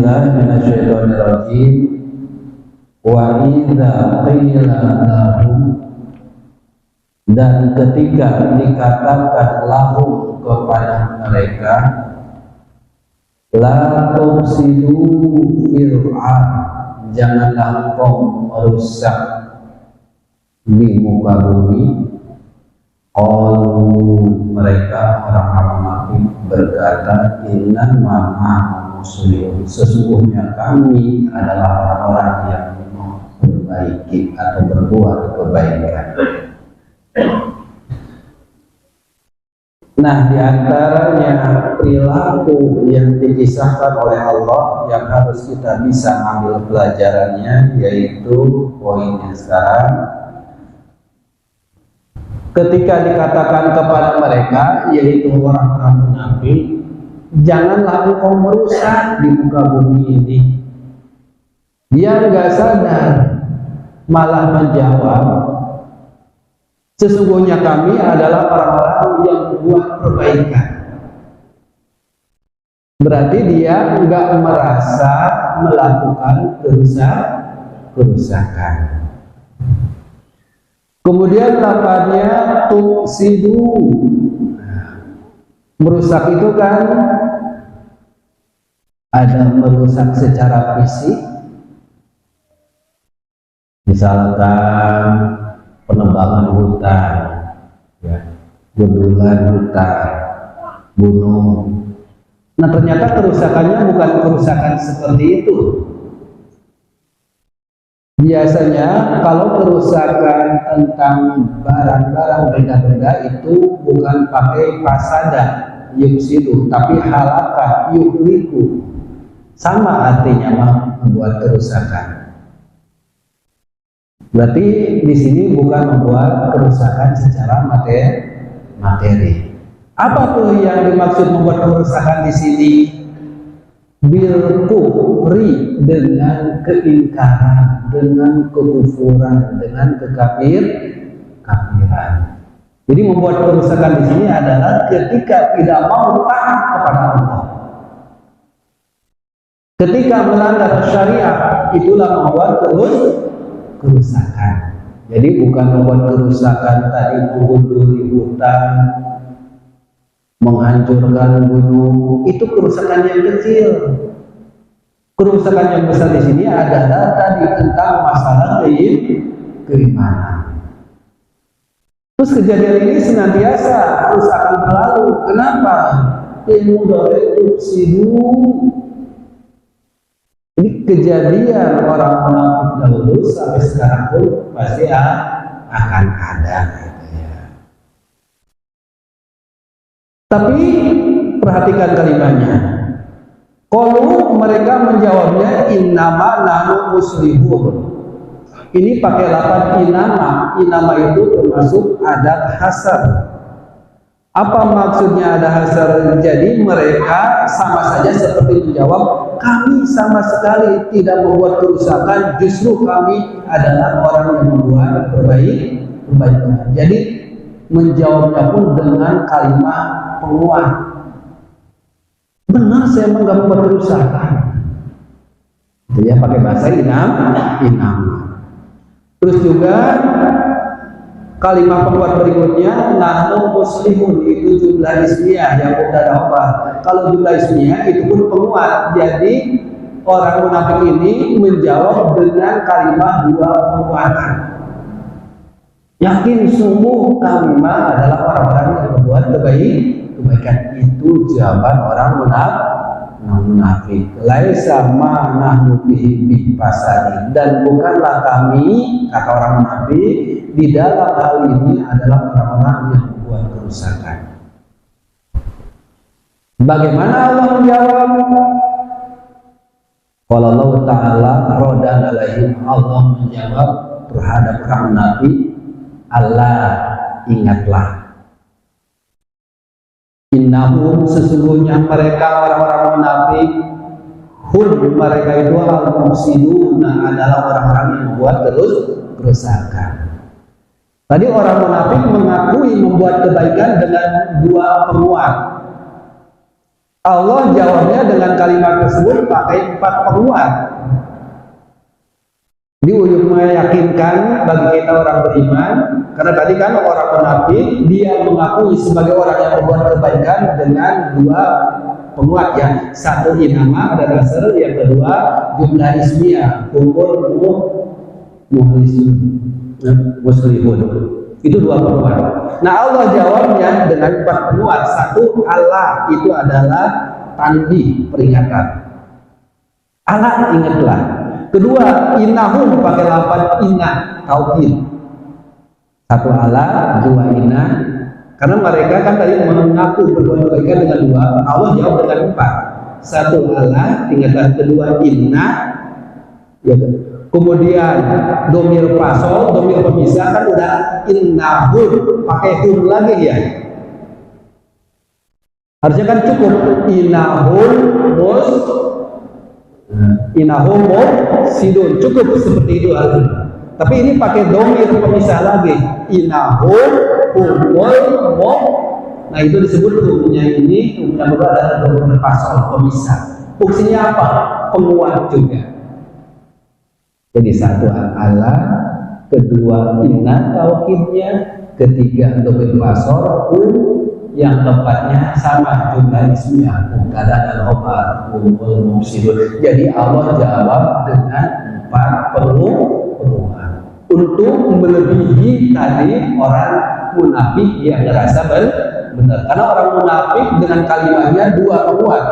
billahi minasyaitonir rajim. Wa idza qila lahum, dan ketika dikatakan lahum kepada mereka, la tufsidu fil ardh, janganlah engkau merusak di muka bumi. Qalu, mereka orang-orang munafik berkata, inna ma'ana muslimun, sesungguhnya kami adalah orang-orang yang memperbaiki atau berbuat kebaikan. Nah, diantaranya perilaku yang dikisahkan oleh Allah yang harus kita bisa ambil pelajarannya, yaitu poinnya sekarang. Ketika dikatakan kepada mereka, yaitu orang-orang munafik, janganlah engkau merusak di muka bumi ini. Dia nggak sadar, malah menjawab, sesungguhnya kami adalah orang-orang yang membuat perbaikan. Berarti dia nggak merasa melakukan kerusakan. Kemudian lafadznya tufsidu, merusak itu kan ada merusak secara fisik, misalkan penebangan hutan, ya, gundulan hutan, gunung. Nah, ternyata kerusakannya bukan kerusakan seperti itu. Biasanya kalau kerusakan tentang barang-barang benda-benda itu bukan pakai fasada yufsidu, tapi halaka yuhliku. Sama artinya membuat kerusakan. Berarti di sini bukan membuat kerusakan secara materi. Apa tuh yang dimaksud membuat kerusakan di sini? Bil kufri, dengan keingkaran, dengan kekufuran, dengan kekafiran. Jadi membuat kerusakan di sini adalah ketika tidak mau taat kepada Allah. Ketika melanggar syariat, itulah membuat kerusakan. Jadi bukan membuat kerusakan tadi menggunduli hutan, menghancurkan gunung, itu kerusakan yang kecil. Kerusakan yang besar di sini adalah tadi tentang masalah keimanan. Terus kejadian ini senantiasa terus akan berlalu. Kenapa? Ilmu dari tufsidu. Ini kejadian orang munafik dahulu sampai sekarang pun pasti akan ada. Tapi perhatikan kalimatnya. Qalu, mereka menjawabnya innama nahnu muslimun. Ini pakai lafaz inama. Inama itu termasuk adat hasar. Apa maksudnya ada hasar? Jadi mereka sama saja seperti menjawab, kami sama sekali tidak membuat kerusakan, justru kami adalah orang yang membuat perbaikan. Jadi menjawabnya pun dengan kalimat penguat. Benar, saya memang nggak membuat kerusakan. Dia pakai bahasa inam. Terus juga kalimat penguat berikutnya nahnu muslimun, itu jumlah ismiyah yang mubtada khabar. Kalau jumlah ismiyah itu pun penguat. Jadi orang munafik ini menjawab dengan kalimat dua penguatan. Yakin sungguh kami adalah orang-orang yang berbuat kebaikan. Itu jawaban orang munafik. Laisa ma nahnu bihi bifasadi, dan bukanlah kami, kata orang munafik, di dalam hal ini adalah orang-orang yang membuat kerusakan. Bagaimana Allah menjawab? Qala Allah Ta'ala rodan alaihim, Allah menjawab terhadap orang munafik, Allah, ingatlah, innahum, sesungguhnya mereka orang-orang munafik, mereka itu al-mufsiduna, adalah orang-orang yang membuat kerusakan. Tadi orang munafik mengakui membuat kebaikan dengan dua penguat. Allah jawabnya dengan kalimat tersebut pakai 4 penguat. Ini untuk meyakinkan bagi kita orang beriman, karena tadi kan orang munafik dia mengakui sebagai orang yang berbuat kebaikan dengan 2 penguat ya. Satu inama ada dasar, yang kedua jumlah ismiyah, kumpul muslihun. Itu 2 penguat. Nah Allah jawabnya dengan 4 penguat. Satu Allah, itu adalah tandih, peringatan. Allah ingatlah. Kedua innahum, pakai lafaz inna, taukid. Satu Allah, 2 inna. Karena mereka kan tadi mengaku berbuat kebaikan dengan 2, Allah jawab dengan 4. Satu Allah, tingkatan kedua inna, ya, kemudian domir fasol, domir pemisah kan udah innahum, pakai hum lagi ya. Harusnya kan cukup innahum sidun, cukup seperti itu harusnya. Tapi ini pakai domir pemisah lagi, innahum humul. Nah itu disebut humnya ini, humnya berdua adalah domir fasol, pemisah. Fungsinya apa? Penguat juga. Jadi satu Allah, kedua inna taukidnya, ketiga domir fasol, yang keempatnya sama jumlah ismiyah, mubtada dan khobar, humul mufsidun. Jadi Allah jawab dengan 4 penguat untuk melebihi tadi orang munafik yang merasa benar. Karena orang munafik dengan kalimatnya 2 penguat.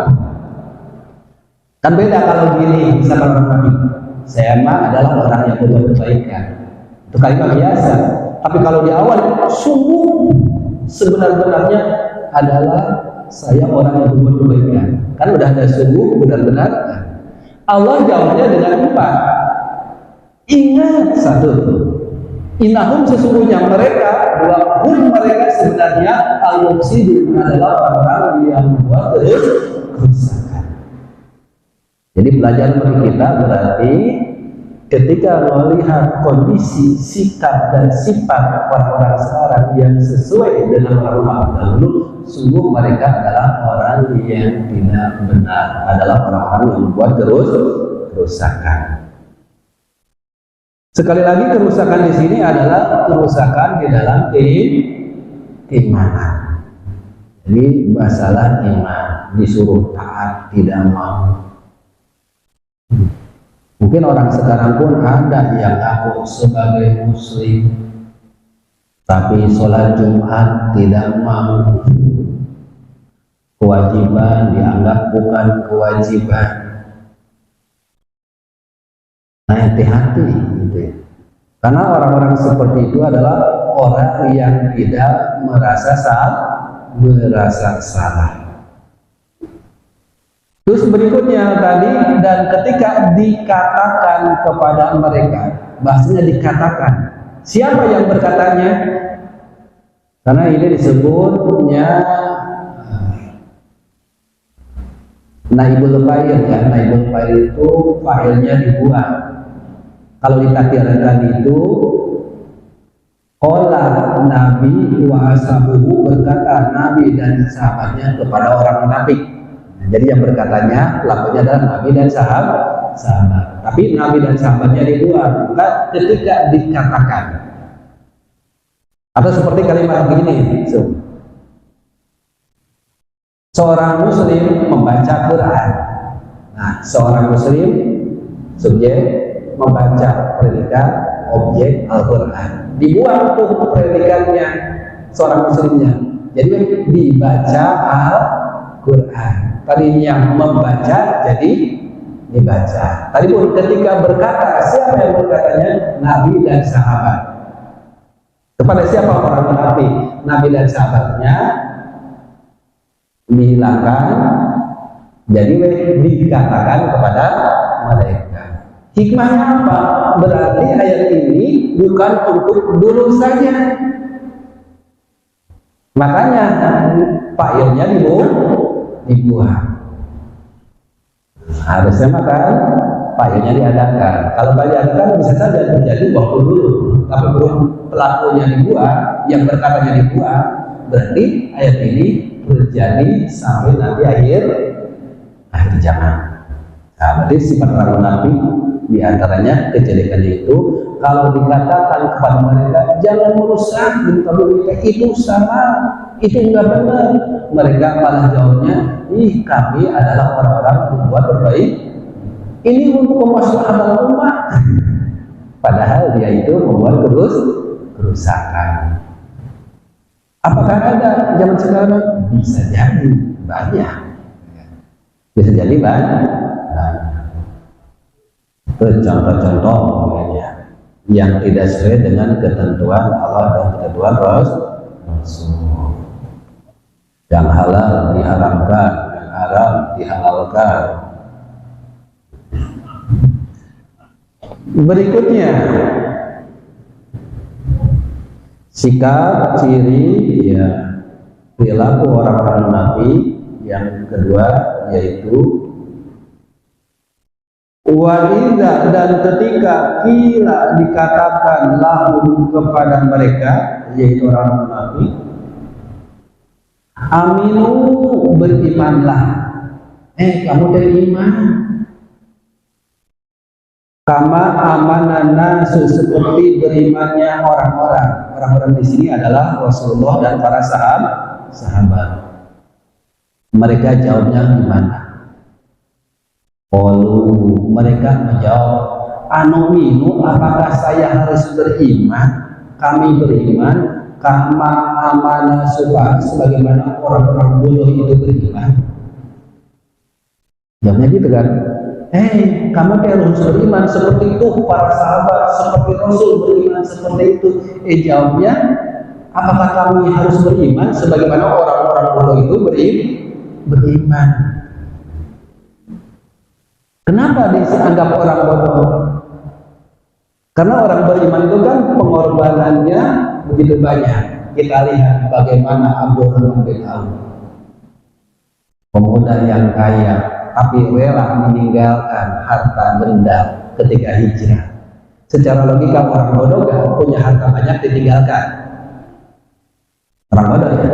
Kan beda kalau gini, misalkan orang munafik, saya mah adalah orang yang berbuat kebaikan. Itu kalimat biasa. Tapi kalau di awal, sungguh sebenar-benarnya adalah saya orang yang berbuat kebaikan. Kan udah ada sungguh, benar-benar. Allah jawabnya dengan 4. Ingat satu, innahum, sesungguhnya mereka, 2 hum, mereka sebenarnya al-mufsidun, adalah orang-orang yang membuat kerusakan. Jadi pelajaran bagi kita berarti ketika melihat kondisi, sikap dan sifat orang-orang sekarang yang sesuai dengan orang-orang dahulu, sungguh mereka adalah orang yang tidak benar, adalah orang-orang yang membuat kerusakan. Sekali lagi, kerusakan di sini adalah kerusakan di dalam keimanan. Jadi masalah iman, disuruh taat tidak mau. Mungkin orang sekarang pun ada yang ngaku sebagai muslim, tapi sholat Jumat tidak mau. Kewajiban dianggap bukan kewajiban. Nah, hati-hati gitu ya. Karena orang-orang seperti itu adalah orang yang tidak merasa salah. Terus berikutnya tadi, dan ketika dikatakan kepada mereka, bahasanya dikatakan, siapa yang berkatanya? Karena ini disebutnya naibul fa'il ya. Naibul fa'il itu fa'ilnya dibuang. Kalau ditakdirkan itu qala Nabi wa ashabuhu, berkata Nabi dan sahabatnya kepada orang munafik. Jadi yang berkatanya lafaznya adalah Nabi dan sahabat. Tapi Nabi dan sahabatnya dibuang. Maka ketika dikatakan, atau seperti kalimat begini, seorang muslim membaca Quran. Nah, seorang muslim subjek, membaca predikat objek Al-Quran. Dibuang tuh predikannya seorang muslimnya. Jadi dibaca Al-Quran. Tadinya membaca jadi dibaca. Tadi pun ketika berkata, siapa yang berkatanya? Nabi dan sahabat. Kepada siapa orang munafik? Nabi dan sahabatnya dihilangkan, jadi dikatakan kepada mereka. Hikmahnya apa? Berarti ayat ini bukan untuk dulu saja. Makanya fa'ilnya dibuang. Harusnya makan fa'ilnya diadakan. Kalau diadakan bisa saja terjadi waktu dulu, tapi belum pelakunya dibuang, yang berkatanya dibuang, berarti ayat ini terjadi sampai nanti akhir zaman. Nah, berarti sifat orang munafik diantaranya kejelekannya itu kalau dikatakan kepada mereka jangan merusak di muka bumi itu sama, itu enggak benar, mereka malah jawabnya, ih kami adalah orang-orang berbuat berbaik, ini untuk kemaslahatan umat. Padahal dia itu membuat kerusakan. Apakah ada zaman sekarang? Bisa jadi banyak. Bisa jadi banyak. Itu contoh-contoh yang tidak sesuai dengan ketentuan Allah dan ketentuan Rasul. Yang halal diharamkan, yang haram dihalalkan. Berikutnya, sikap ciri ya perilaku orang-orang munafik yang kedua yaitu wa'idha, dan ketika kila dikatakan lahum kepada mereka yaitu orang munafik, aminu berimanlah, kamu beriman kama amanana seperti berimannya orang-orang di sini adalah Rasulullah dan para sahabat. Mereka jawabnya gimana? Mereka menjawab, anominu, apakah saya harus beriman? Kami beriman kama amana sebagaimana orang-orang bodoh itu beriman. Jawabnya gitu kan? Kamu harus beriman seperti itu, para sahabat seperti Rasul beriman seperti itu. Jawabnya, apakah kami harus beriman sebagaimana orang-orang bodoh itu beriman? Kenapa dianggap orang bodoh? Karena orang beriman itu kan pengorbanannya begitu banyak. Kita lihat bagaimana Abdurrahman bin Auf, pemuda yang kaya tapi rela meninggalkan harta benda ketika hijrah. Secara logika orang bodoh gak punya harta banyak ditinggalkan. Orang bodoh ya.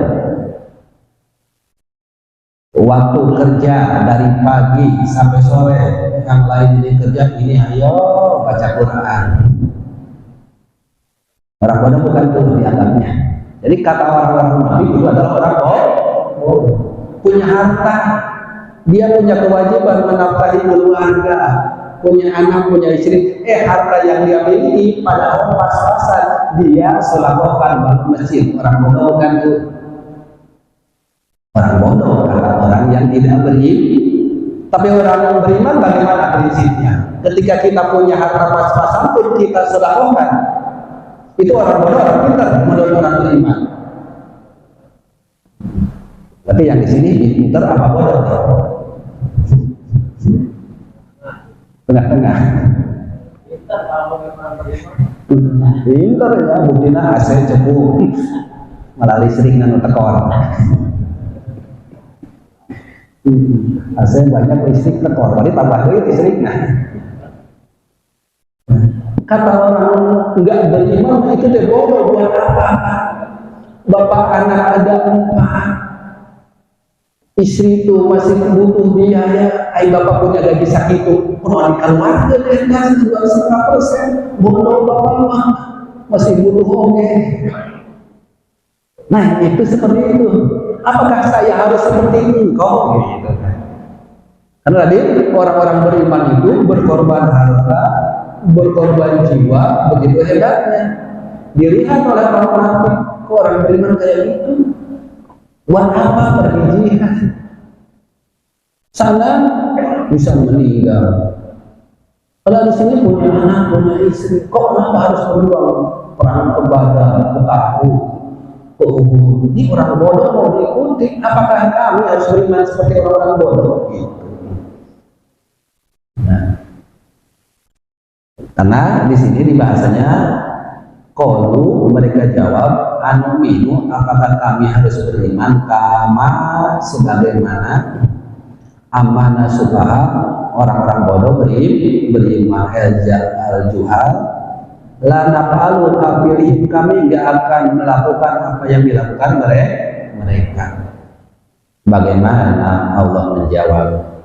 Waktu kerja dari pagi sampai sore, yang lain ini kerja, ini ayo baca Quran. Orang bodoh bukan itu dianggapnya. Jadi kata orang-orang munafik itu adalah orang bodoh, punya harta. Dia punya kewajiban menafkahi keluarga, punya anak, punya istri. Harta yang dia miliki padahal pas-pasan dia selakokan bangun masjid. Orang bodoh kan itu. Orang bodoh adalah orang yang tidak beriman. Tapi orang yang beriman bagaimana prinsipnya? Ketika kita punya harta pas-pasan pun kita selakokan. Itu orang bodoh, orang pintar menurut orang beriman. Tapi yang di sini pintar apa bodoh? Tengah-tengah. Pintar ya, buktinya AC cepu malah listrik nanu tekor. AC banyak listrik tekor, jadi tambah lagi listriknya. Kata orang enggak beriman itu dia bodoh, buat apa? Bapak anak ada 4, istri itu masih butuh biaya, bapak punya gaji segitu, pengeluaran keluarga deh kan 2,5%, bodoh bapak mah masih butuh oke. Nah itu seperti itu. Apakah saya harus seperti engkau? Gitu kan? Karena tadi orang-orang beriman itu berkorban harta, berkorban jiwa, begitu hebatnya. Dilihat oleh orang munafik, orang beriman kayak gitu. Buat apa pergi jihad? Sana bisa meninggal. Kalau di sini punya anak, punya istri, kok kenapa harus berjuang perang ke Badar, ke Uhud, ke Uhud? Ini orang bodoh mau diikuti. Apakah kami harus beriman seperti orang-orang bodoh? Gitu. Nah, karena di sini di bahasanya qalu, mereka jawab, anu'minu, apakah kami harus beriman kama sebagaimana amana sufaha, orang-orang bodoh beriman al-juhal, la naf'alu kafirihim, kami enggak akan melakukan apa yang dilakukan mereka. Bagaimana Allah menjawab?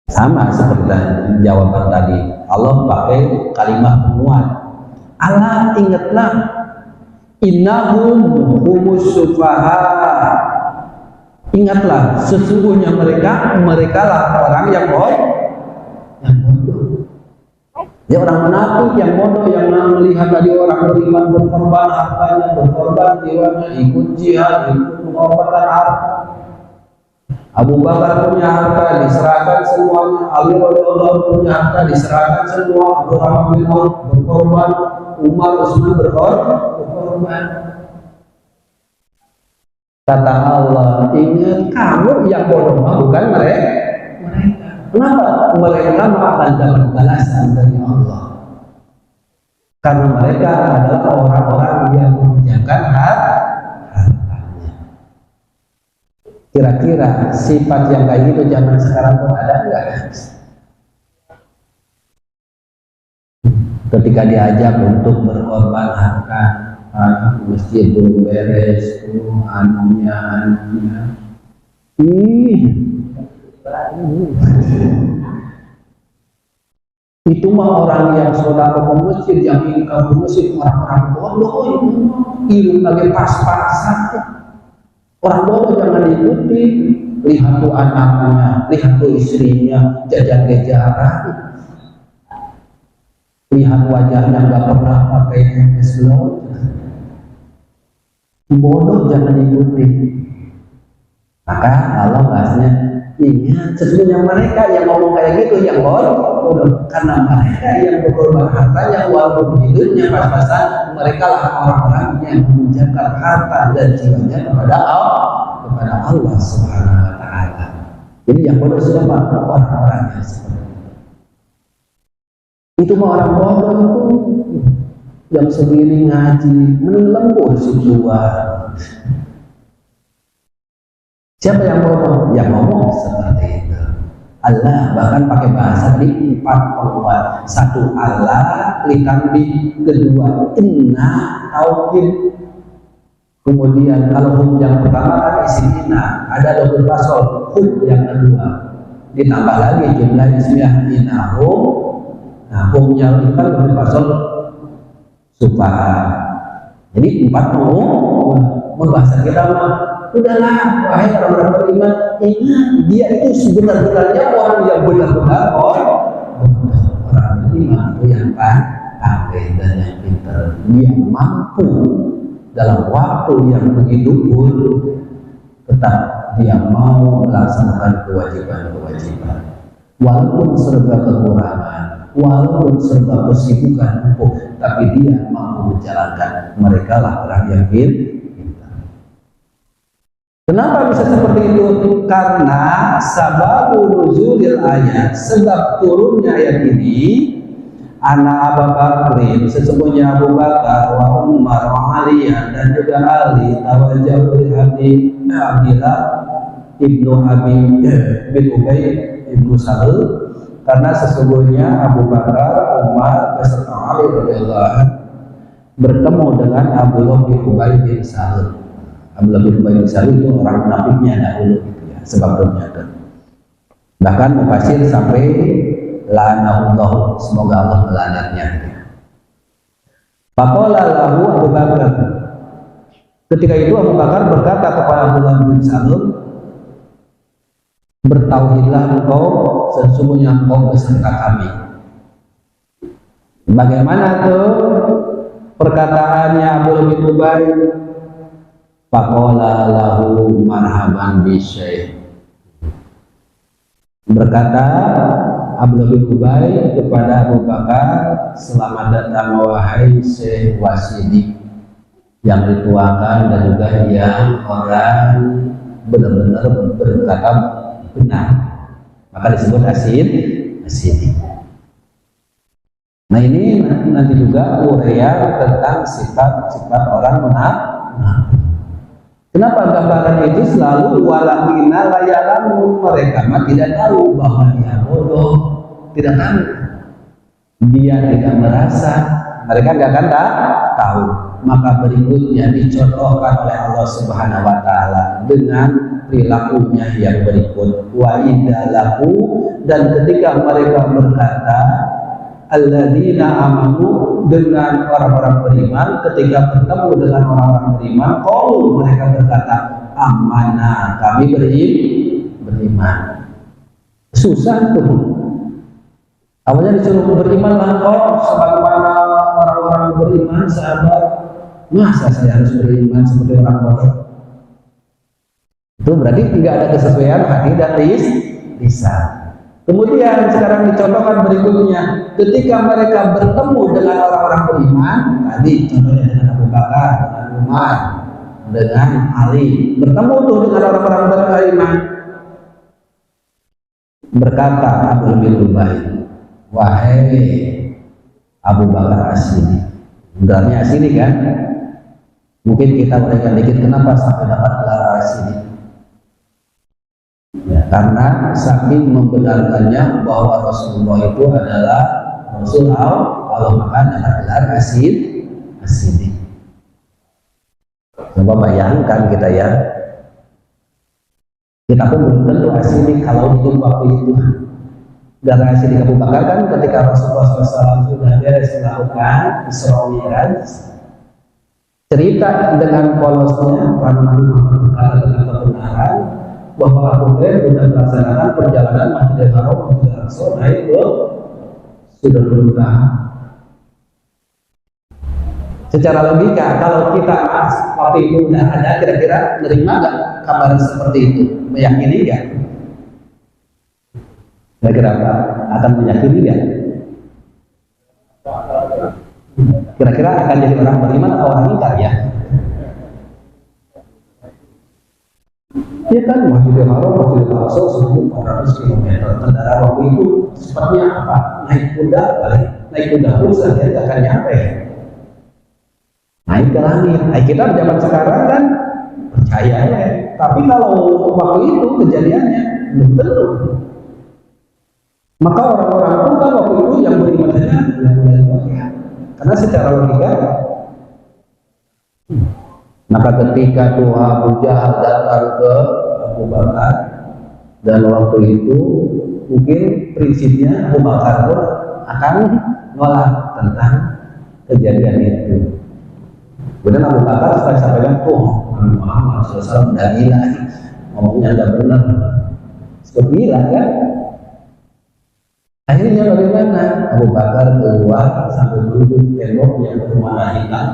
Sama seperti jawaban tadi. Allah pakai kalimat penguat. Allah, ingatlah, innahum humus sufaha. Ingatlah, sesungguhnya mereka lah orang yang bodoh. Dia orang munafik yang bodoh, yang melihat tadi orang beriman berkorban hartanya, berkorban jiwanya, ikut jihad, ikut pengorbanan harta. Abu Bakar punya harta diserahkan semuanya, Ali radhiyallahu punya harta diserahkan semua, Abdurrahman bin Auf berkorban, Umar Utsman berkorban. Kata Allah, ingat kamu yang bodoh bukan mereka. Kenapa? Mereka akan dapat balasan dari Allah. Karena mereka adalah orang-orang yang menjaga hartanya. Kira-kira sifat yang kayak gitu zaman sekarang pun ada enggak? Ketika diajak untuk berkorban harta, masjid belum beres, anunya. Itu mah orang yang saudara ke masjid, yang ingin ke masjid, orang-orang bodoh itu ilmu lagi pas-pasan. Orang bodoh jangan diikuti. Lihat tuh anaknya, lihat tuh istrinya, jajan-jajaran, lihat wajahnya nggak pernah pakai slow. Bodoh jangan diikuti. Maka Allah bahasnya, ingat, sesungguhnya mereka yang ngomong kayak gitu yang bodoh, karena mereka yang berkorban hartanya walaupun hidupnya pas-pasan, mereka lah orang-orang yang menjaga harta dan jiwanya kepada Allah Subhanahu wa Ta'ala. Jadi yang bodoh siapa? Orang-orang yang seperti itu mah orang bodoh itu jam segini ngaji, mending lembur situ. Siapa yang bodoh? Yang ngomong seperti itu. Allah bahkan pakai bahasa di 4 penguat. 1 Allah, litanbi, kedua inna, taukid. Kemudian kalau hum yang pertama kan isim inna, ada double fasol, hum yang kedua. Ditambah lagi jumlah ismiyah innahum. Nah, hum yang itu kan double fasol sufaha. Jadi 4 penguat. Bahasa kita mah udahlah, wahai orang-orang beriman, ingat dia itu sebenarnya orang yang benar-benar orang beriman itu yang pandai dan yang pintar. Dia mampu dalam waktu yang begitu pun tetap dia mau melaksanakan kewajiban-kewajiban walaupun serba kekurangan, walaupun serba kesibukan, tapi dia mampu menjalankan. Mereka lah orang yang pintar. Kenapa bisa seperti itu? Karena sababul nuzulil ayat, sebab turunnya ayat ini, ana Abu Bakrin, sesungguhnya Abu Bakar wa Umar wa Ali dan juga Ali tawajjahu li Abdillah ibnu Abi bin Ubay ibnu Salul, karena sesungguhnya Abu Bakar, Umar beserta Ali radhiyallahu bertemu dengan Abdullah bin Ubay bin Salul. Abdullah bin Ubay bin Salul itu orang munafiknya dahulu gitu ya, sebab ternyata. Bahkan mufasir sampai la'anahullah, semoga Allah melaknatnya. Faqala lahu Abu Bakar. Ketika itu Abu Bakar berkata kepada Abdullah bin Salul, bertauhidlah engkau, sesungguhnya engkau beserta kami. Bagaimana tuh perkataannya Abdullah bin Ubay? Faqala lahu marhaban bisyai. Berkata Abdullah bin Ubay kepada Abu Bakar, selamat datang wahai Syekh Wasidi, yang dituakan dan juga yang orang benar-benar berkata benar, maka disebut Asidi. Nah ini nanti juga uraian tentang sifat-sifat orang munafik. Kenapa gambaran itu selalu walakina layalamu, mereka mah tidak tahu bahwa dia bodoh, tidak tahu, dia tidak merasa mereka nggak akan tahu. Maka berikutnya dicontohkan oleh Allah Subhanahu wa taala dengan perilakunya yang berikut. Wa idzalahu, dan ketika mereka berkata, alladzina amanu, dengan orang-orang beriman, ketika bertemu dengan orang-orang beriman, qalu, mereka berkata, amanah, kami beriman. Susah tuh. Awalnya disuruh beriman lah, sebagaimana orang-orang beriman, sahabat. Masa saya harus beriman seperti orang bodoh? Itu berarti tidak ada kesesuaian hati dan lisan. Kemudian sekarang dicontohkan berikutnya, ketika mereka bertemu dengan orang-orang beriman, tadi contohnya dengan Abu Bakar, dengan Umar, dengan Ali, bertemu tuh dengan orang-orang beriman, berkata Abdul bin Ubay, wahai Abu Bakar As-Siddiq, sebenarnya As-Siddiq kan? Mungkin kita berikan dikit, kenapa sampai dapat gelar As-Siddiq? Ya, karena saking membenarkannya bahwa Rasulullah itu adalah Rasul Allah, maka dapat gelar As-Siddiq. Coba bayangkan kita ya, kita pun belum tentu As-Siddiq kalau hidup waktu itu. Dan As-Siddiq Abu Bakar kan ketika Rasulullah SAW sudah beres melakukan Isra Mi'raj, cerita dengan polosnya karena dengan kebenaran bahwa Abu Bakar sudah melaksanakan perjalanan Masjidil Haram Masjidil Aqsa naik ke Sidratul Muntaha. Secara logika, kalau kita waktu itu sudah ada, kira-kira menerima nggak kabar seperti itu? Meyakini nggak? Kira-kira akan meyakini nggak? Kira-kira akan jadi orang beriman atau orang ingkar ya? Ya kan, Masjidil Haram, Masjidil Aqsa 1.400 km. Kendaraan waktu itu sepertinya apa? Naik kuda, naik kuda pun saja tidak akan nyampe. Naik ke langit. Kita zaman sekarang kan percaya ya. Tapi kalau waktu itu kejadiannya belum tentu. Maka orang-orang pun kan waktu itu yang beriman saja ya. Karena secara logika, maka ketika Tuhan Abu Jahal datang ke Abu Bakar, dan waktu itu mungkin prinsipnya Abu Bakar pun akan nolak tentang kejadian itu. Kemudian Abu Bakar setelah sampaikan, Muhammad SAW udah gila, ngomongnya nggak benar, sudah gila kan? Akhirnya bagaimana? Abu Bakar keluar sambil menunjuk tembok yang berwarna hitam.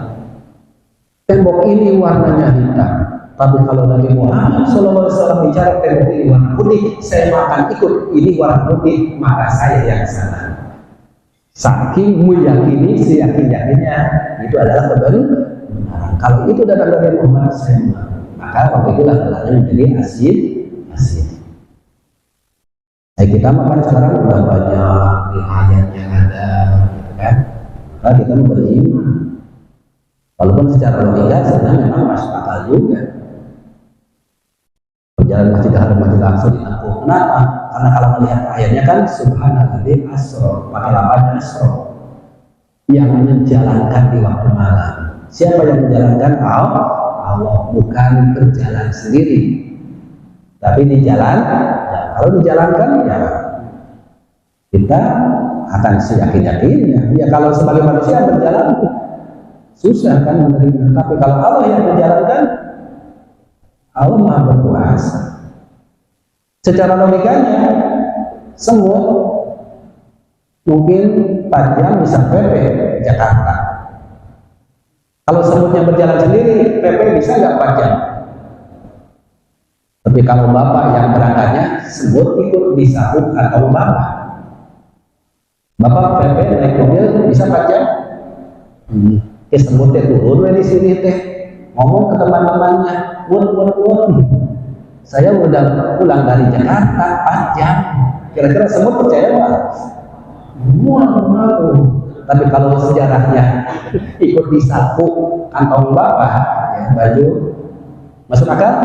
Tembok ini warnanya hitam, tapi kalau Nabi Muhammad SAW bicara tembok ini warna putih, saya akan ikut. Ini warna putih, maka saya yang salah. Saking meyakini, seyakin-yakinnya itu adalah kebenaran. Kalau itu datang dari Muhammad SAW, maka waktu itulah gelarnya menjadi As-Siddiq. Kita makan sekarang udah banyak ayat yang ada, gitu kan? Maka kita beriman. Walaupun secara logika sebenarnya memang masuk akal juga. Perjalanan Masjidil Haram Masjidil Aqsa ditempuh. Kenapa? Karena kalau melihat ayatnya kan Subhanalladzi asra, pakai lafaz asra, yang menjalankan di waktu malam. Siapa yang menjalankan? Allah, bukan berjalan sendiri, tapi di jalan. Kalau dijalankan ya kita akan seyakin-yakinnya. Ya kalau sebagai manusia berjalan susah kan menerima. Tapi kalau Allah yang menjalankan, Allah Maha berkuasa. Secara logikanya semua mungkin 4 jam bisa PP Jakarta. Kalau semutnya berjalan sendiri, PP bisa nggak 4 jam? Tapi kalau bapak yang berangkatnya, semut ikut disahut atau bapak. Bapak PP naik mobil bisa 4 jam? Semutnya turun di sini teh, ngomong ke teman-temannya, saya udah pulang dari Jakarta 4 jam. Kira-kira semut percaya nggak? Tapi kalau sejarahnya ikut disapu kantong bapak, ya, baju, masuk akal?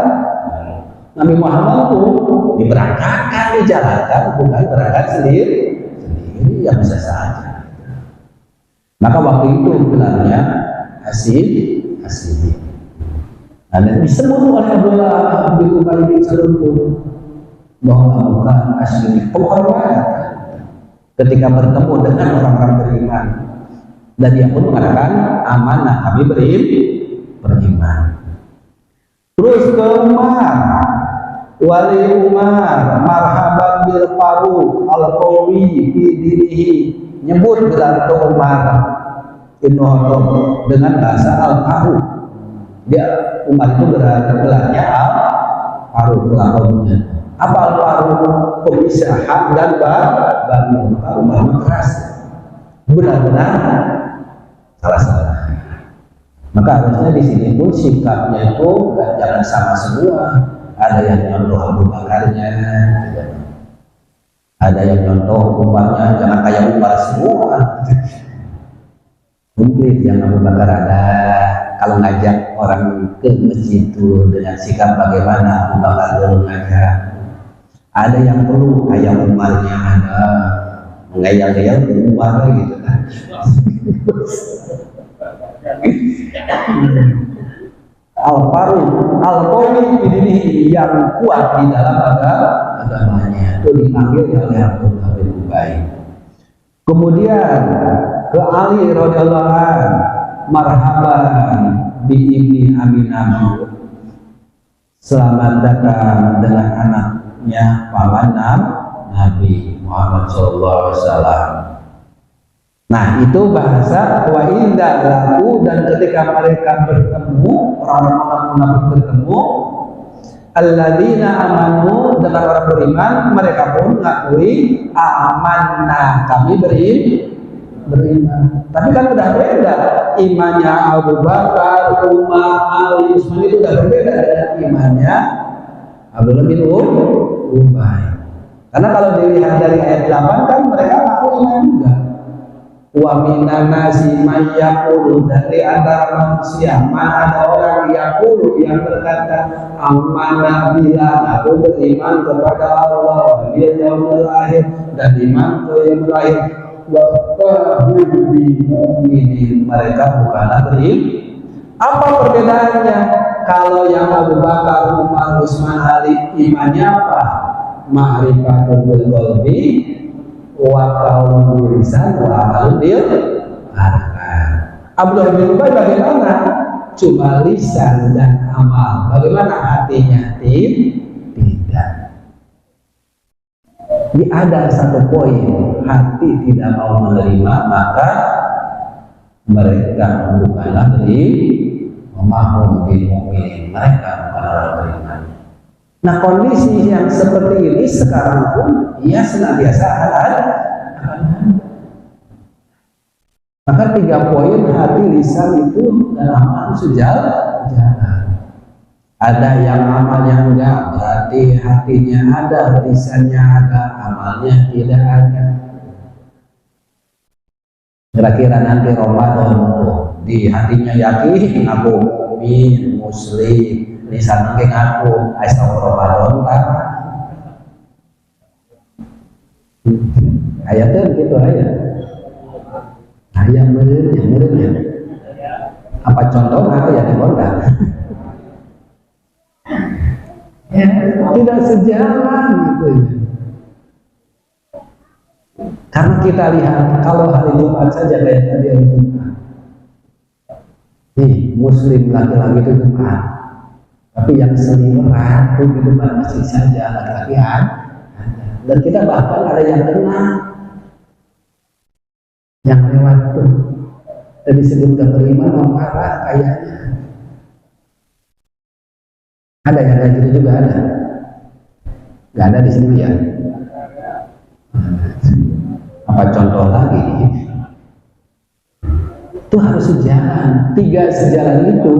Nabi Muhammad itu diberangkatkan, dijalankan, bukan berangkat sendiri, ya bisa saja. Maka waktu itu gelarnya Hasidik. Dan disebut oleh Abdullah bin Ubay bin Salul bahwa bukan Hasidik penghormatan ketika bertemu dengan orang-orang beriman, dan dia pun mengatakan amanah kami beriman. Terus ke Umar, wali Umar, marhaban bil Faruq al-Qawi fi dinihi, nyebut gelar Umar Ibnu Khattab dengan bahasa al-Faruq. Dia Umar itu gelarnya al-Faruq lakabnya. Apa al-Faruq? Pemisah hak dan batil. Maka Umar keras, benar-benar salah. Maka harusnya di sini pun sikapnya itu jangan sama semua. Ada yang nyontoh Abu Bakarnya, ada yang nyontoh Umarnya, jangan kayak Umar semua. Mungkin yang Abu Bakar ada. Kalau ngajak orang ke masjid itu dengan sikap bagaimana Abu Bakar dulu ngajak. Ada yang perlu kayak Umarnya ada, ngeyel-ngeyel ke Umar gitu kan. Al-Faruq al-Qawi ini yang kuat di dalam agamanya, itu dipanggil oleh Abdullah bin Ubay. Kemudian ke Ali radhiyallahu anhu, marhaban bi ibni Aminah, selamat datang dengan anaknya paman Nabi Muhammad SAW. Nah, itu bahasa wa inda laku, dan ketika mereka bertemu, orang-orang munafik bertemu, alladzina amanu, dengan orang beriman, mereka pun ngakui amanah kami beriman. Tapi kan udah beda imannya Abu Bakar, Umar, Ali, Utsman, itu udah berbeda dengan imannya Abdullah bin Ubay. Karena kalau dilihat dari ayat 8 kan mereka ngaku iman juga. Wa minan nasi may yaqulu, dari antara manusia mana ada orang yaqulu yang berkata amanah billah, aku beriman kepada Allah bil yaumil akhir, dan iman ke yaumil akhir. Wa qahu bil mu'minin, mereka bukanlah beriman. Apa perbedaannya? Kalau yang Abu Bakar, Umar, Utsman, Ali imannya apa? Ma'rifatul bil qalbi wa qaulul lisan wa amalul bil arkan. Abdullah bin Ubay bagaimana? Cuma lisan dan amal. Bagaimana hatinya? Tidak. Ada satu poin, hati tidak mau menerima, maka mereka bukanlah beriman, mereka bukanlah orang beriman. Nah, kondisi yang seperti ini sekarang pun ia senantiasa ada. Maka 3 poin hati, lisan itu dan amal sejalan. Ada yang amalnya enggak, berarti hatinya ada, lisannya ada, amalnya tidak ada. Kira-kira nanti Ramadan tuh di hatinya yakin aku mukmin, muslim, lisan nggih ngaku asa Ramadan tak. Ayatnya gitu aja. Ayat meureun. Apa contohnya ya di Honda? Ya, tidak sejalan gitu ya. Karena kita lihat kalau hari Jumat saja kayak tadi hari Jumat. Muslim laki-laki itu Jumat. Tapi yang seliweran itu di depan masjid saja laki-laki ada. Dan kita bahkan ada yang kena, yang lewat tuh dan disebut gak beriman, marah kayaknya. Ada yang kayak gitu juga ada. Gak ada di sini ya. Apa contoh lagi? Itu harus sejalan. 3 sejalan itu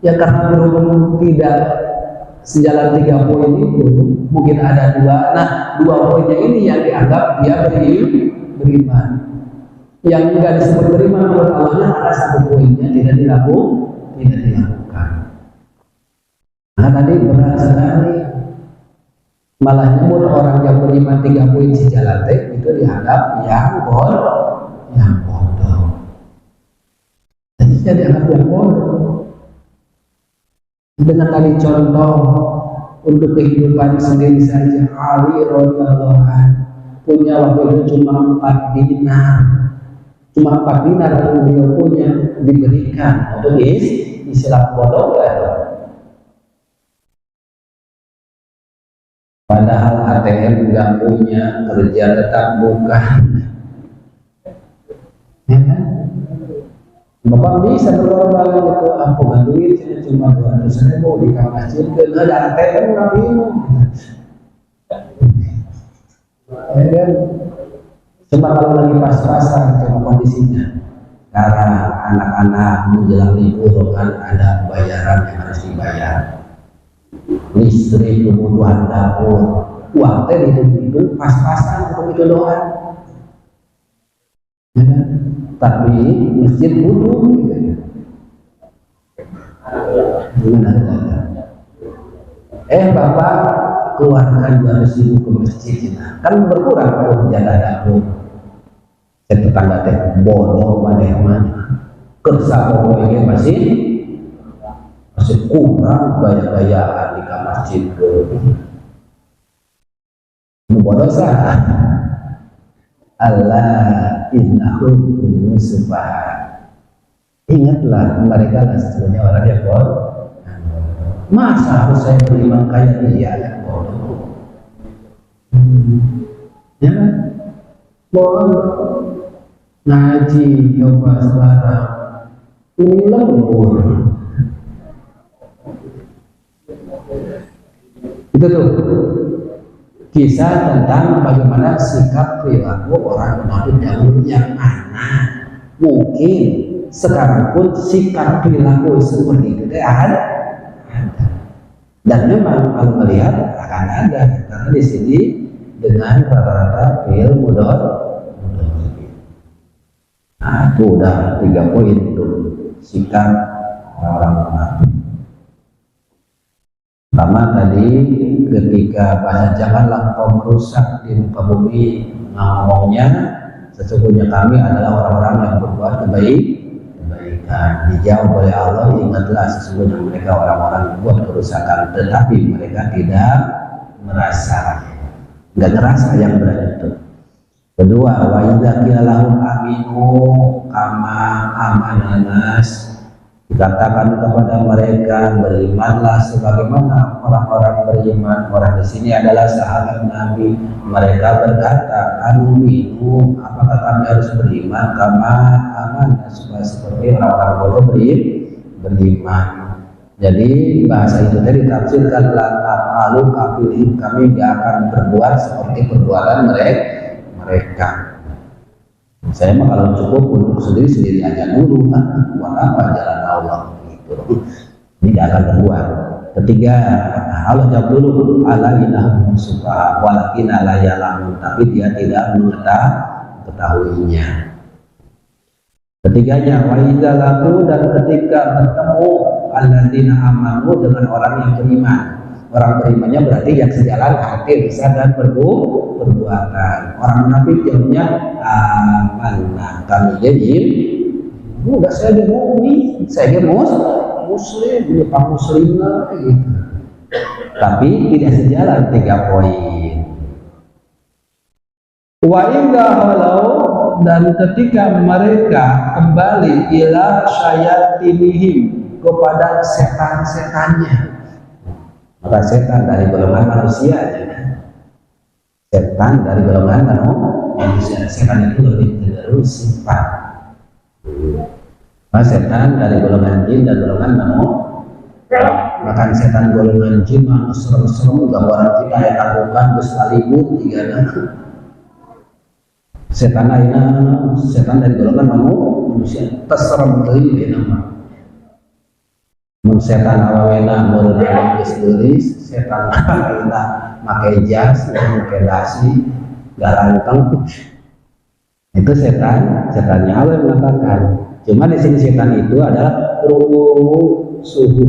ya, karena berhubung tidak sejalan 3 poin itu, mungkin ada 2. Nah, 2 poinnya ini yang dianggap dia beriman. Yang enggak disebut beriman menurut Allahnya ada 1 poinnya tidak dilakukan. Nah, tadi berat sekali. Malah nyebut orang yang beriman 3 poin sejalan itu dianggap yang bodoh. manusia dianggap yang bodoh. Dengan tadi contoh untuk kehidupan sendiri saja, Ali radhiyallahu anhu punya waktu itu cuma 4 dinar. Cuma 4 dinar yang beliau punya diberikan untuk istilah bodoh. Padahal ATM nggak punya, kerja tetap bukan. Ya kan? Bapak bisa berkorban gitu, aku nggak duit, saya cuma 200.000 di masjid, ada ATM nggak minum. Ya kan? Cuma kalau lagi pas-pasan, cuma kondisinya. Karena anak-anak menjelang libur kan ada bayaran yang harus dibayar. Listrik, kebutuhan dapur, uang teh itu pas-pasan untuk itu doang. Ya kan? Tapi masjid butuh gitu ya. Bapak keluarkan 200.000 ke masjid kita. Kan berkurang kalau jaga dapur. Saya tetangga teh bodoh pada mana. Kersa pokoknya masih kurang gaya-gayaan di masjid ke. Bodoh sah. Allah innahu subhan. Ingatlah mereka lah sesungguhnya orang yang bodoh. Masa harus saya beriman kayak dia yang bodoh? Ya kan? Bodoh. Ngaji, coba sekarang ini lembur. Itu tuh kisah tentang bagaimana sikap perilaku orang munafik dahulu yang mana mungkin sekarang pun sikap perilaku seperti itu ada. Dan memang kalau melihat akan ada karena di sini dengan rata-rata fi'il mudhari. Nah itu udah 3 poin tuh sikap orang munafik. Pertama tadi ketika bahasa janganlah kau merusak di muka bumi, ngomongnya sesungguhnya kami adalah orang-orang yang berbuat kebaikan. Dijawab oleh Allah, ingatlah sesungguhnya mereka orang-orang yang buat kerusakan, tetapi mereka tidak merasa, nggak ngerasa yang berat itu. Kedua, wa idza qila lahum aminu kama amananas, dikatakan kepada mereka berimanlah sebagaimana orang-orang beriman. Orang di sini adalah sahabat Nabi. Mereka berkata, aminu, apakah kami harus beriman kama amanah, seperti orang-orang bodoh beriman. Jadi bahasa itu tadi ditafsirkan lalu kami tidak akan berbuat seperti perbuatan mereka. Saya mah kalau cukup untuk sendiri aja dulu, buat apa jalan Allah gitu. Tidak akan berbuat. Ketiga, Allah jawab dulu, ala innahum sufaha walakin la ya'lamun, tapi dia tidak mengetahuinya. Ketiganya, wa idza laqu, dan ketika bertemu alladzina amanu dengan orang yang beriman. Orang berimannya berarti yang sejalan hati, lisan dan perbuatan. Orang munafik jawabnya amanah, kami jadi udah saya jadi mukmin, saya jadi muslim, bukan muslimah gitu. Tapi tidak sejalan 3 poin. Wa inda halau, dan ketika mereka kembali ila syayatinihim, kepada setan-setannya. Maka setan dari golongan manusia aja. Setan dari golongan manusia. Setan itu lebih cenderung sifat. Maka setan dari golongan jin dan golongan manusia. Makan setan golongan jin mah serem-serem gambaran kita yang lakukan bersalibut 3 setan lainnya, setan dari golongan manusia terserem teuing nama. Mun setan awawena mun geus geulis, setan lainnya make jas, make dasi, garanteng. Itu setannya Allah mengatakan. Cuma di sini setan itu adalah ruh suhu,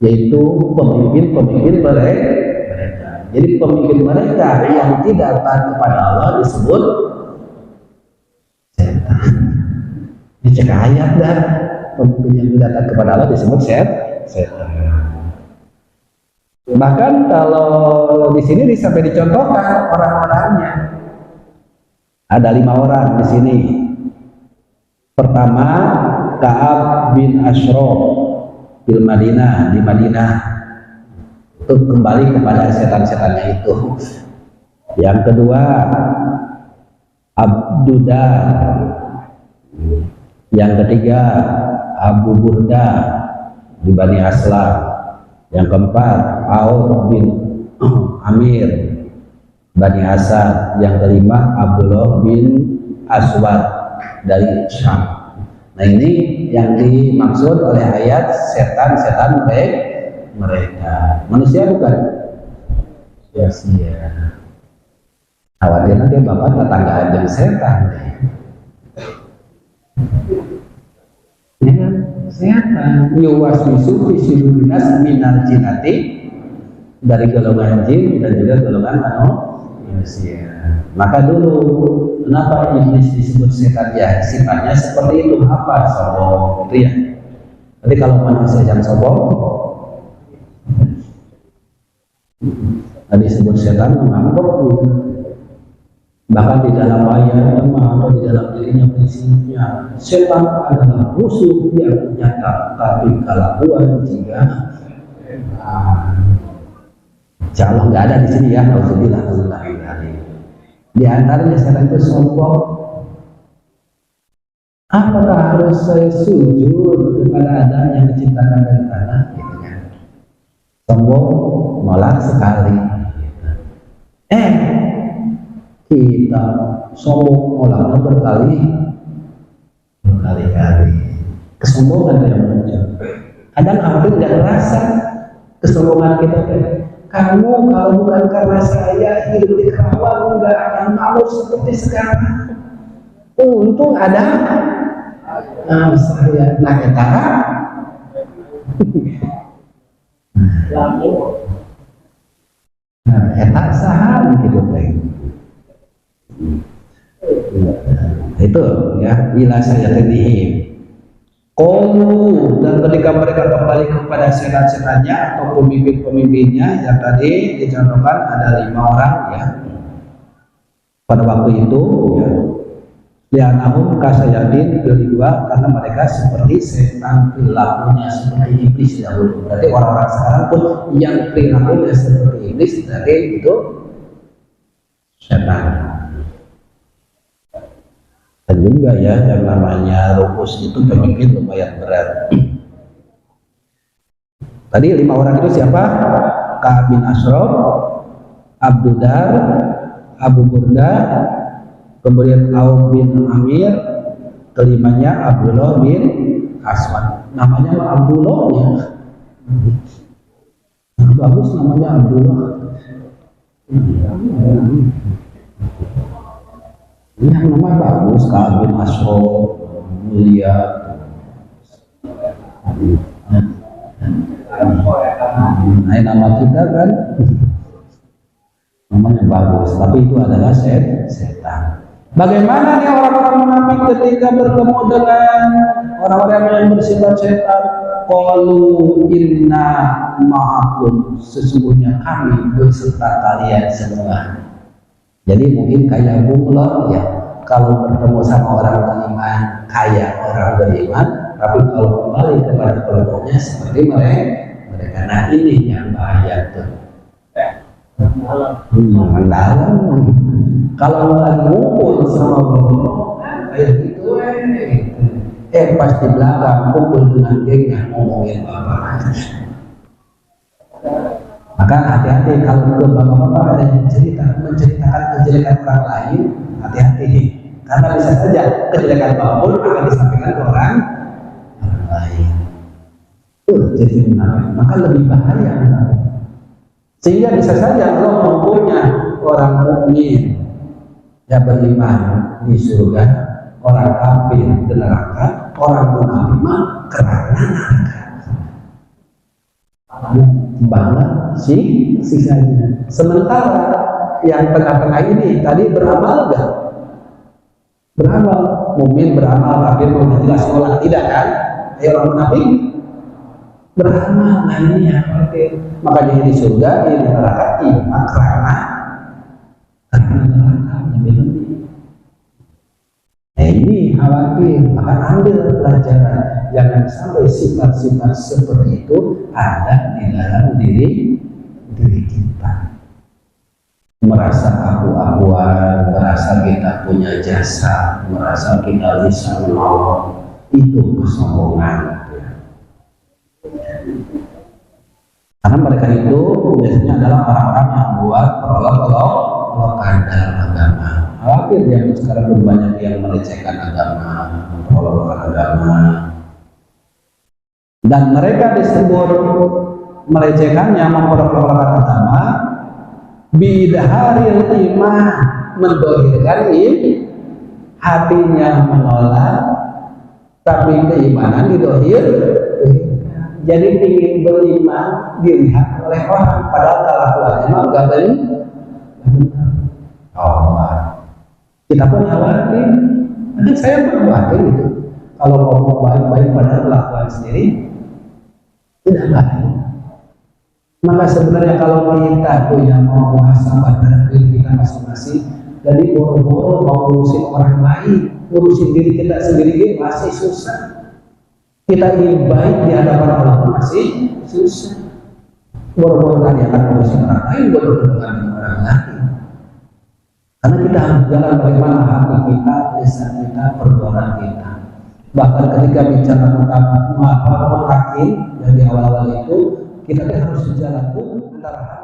yaitu pemimpin mereka. Jadi pemimpin mereka yang tidak taat kepada Allah disebut setan. Dicek ayat dah. Yang datang kepada Allah disebut setan. Bahkan kalau di sini sampai dicontohkan orang-orangnya. Ada 5 orang di sini. Pertama, Ka'ab bin Ashraf di Madinah untuk kembali kepada setan-setannya itu. Yang kedua, Abdudar. Yang ketiga, Abu Burda di Bani Aslam. Yang keempat, Auf bin Amir Bani Asad. Yang kelima, Abdullah bin Aswad dari Syam. Nah, ini yang dimaksud oleh ayat setan-setan mereka. Manusia bukan? Sia-sia. Khawatir nanti bapak tetanggaan jadi setan. Ya, setan. Yuwaswisu fi sudurin nas minal jinnati, dari golongan jin dan juga golongan manusia. Maka dulu kenapa iblis disebut setan? Ya sifatnya seperti itu. Apa? Sombong, gitu ya. Tapi kalau manusia yang sombong, tadi disebut setan menganggap gitu. Bahkan di dalam ayatnya atau di dalam dirinya prinsipnya, setan adalah musuh yang nyata, tapi kelakuan jika insya Allah nggak ada di sini ya. Alhamdulillah. Di antaranya setan itu sombong. Apakah harus saya sujud kepada Adam yang diciptakan dari tanah? Gitu kan. Sombong, nolak sekali. Kita sombong nolaknya berkali-kali. Kesombongan yang muncul. Kadang hampir nggak terasa kesombongan kita. Kamu kalau bukan karena saya hidup di Karawang nggak akan malu seperti sekarang. Untung ada saya. Nah kita etak saham gitu teh. Itu ya, ila saya tadihim. Dan ketika mereka kembali kepada setan-setannya atau pemimpin-pemimpinnya yang tadi dicontohkan ada 5 orang ya. Pada waktu itu ya, lianahum kasayatin kedua karena mereka seperti setan perilakunya seperti iblis dahulu. Berarti orang-orang sekarang pun yang perilakunya seperti iblis dari itu setan. Dan juga ya yang namanya rukus itu pemimpin lumayan berat. Tadi 5 orang itu siapa? Ka'ab bin Ashraf, Abdudar, Abu Burda, kemudian Auf bin Amir, kelimanya Abdullah bin Aswad. Namanya Abdullah ya. Bagus namanya Abdullah. Yang nama bagus, Ka'ab bin Ashraf, mulia. Nah, nama kita kan namanya bagus, tapi itu adalah setan. Bagaimana nih orang-orang munafik ketika bertemu dengan orang-orang yang bersifat setan? Qalu inna ma'akum, sesungguhnya kami beserta kalian semua. Jadi mungkin kayak bunglon ya, kalau bertemu sama orang beriman kayak orang beriman, tapi kalau kembali kepada kelompoknya seperti mereka. Nah ini yang bahaya tuh. Mendalam. Kalau lagi ngumpul sama kelompok kayak gitu pas di belakang kumpul dengan gengnya ngomongin bapak. Maka hati-hati kalau ke bapak-bapak ada yang menceritakan kejelekan orang lain, hati-hati karena bisa saja kejelekan bapak pun akan disampaikan ke orang lain. Jadi maka lebih bahaya. Sehingga bisa saja Allah mempunya orang mukmin yang beriman di surga, orang kafir di neraka, orang munafik kerana neraka. Banget sisanya. Sementara yang tengah-tengah ini tadi beramal gak? beramal, mukmin beramal, kafir mau jelas nolak, tidak kan? Ayo orang munafik beramal, nah ini ya, makanya di surga, di neraka iman karena neraka lebih. Nah ini khawatir, maka ambil pelajaran, jangan sampai sifat-sifat seperti itu ada di dalam diri kita. Merasa aku-akuan, merasa kita punya jasa, merasa kita bisa menolong, itu kesombongan. Karena mereka itu biasanya adalah orang-orang yang buat perolok-olokan dalam agama. Khawatir yang sekarang banyak yang melecehkan agama, memperolok-olokan agama. Dan mereka disebut melecehkannya, memperolok-olokan agama, bidharil iman, mendohirkan hatinya menolak, tapi keimanan didohir. Jadi ingin beriman dilihat oleh orang, padahal kelakuannya enggak benar. Allah, kita pun khawatir. Nanti saya pun khawatir gitu. Kalau ngomong baik-baik padahal kelakuan sendiri tidak baik. Maka sebenarnya kalau kita punya mau muhasabah pada diri kita masing-masing, jadi boro-boro mau ngurusin orang lain, ngurusin diri kita sendiri masih susah. Kita ingin baik di hadapan Allah masih susah. Boro-boro tadi akan ngurusin orang lain, boro-boro dengan orang lain. Karena kita harus jalan bagaimana hati kita, lisan kita, perbuatan kita. Bahkan ketika bicara tentang mutakin, dari awal-awal itu kita harus sejalan antara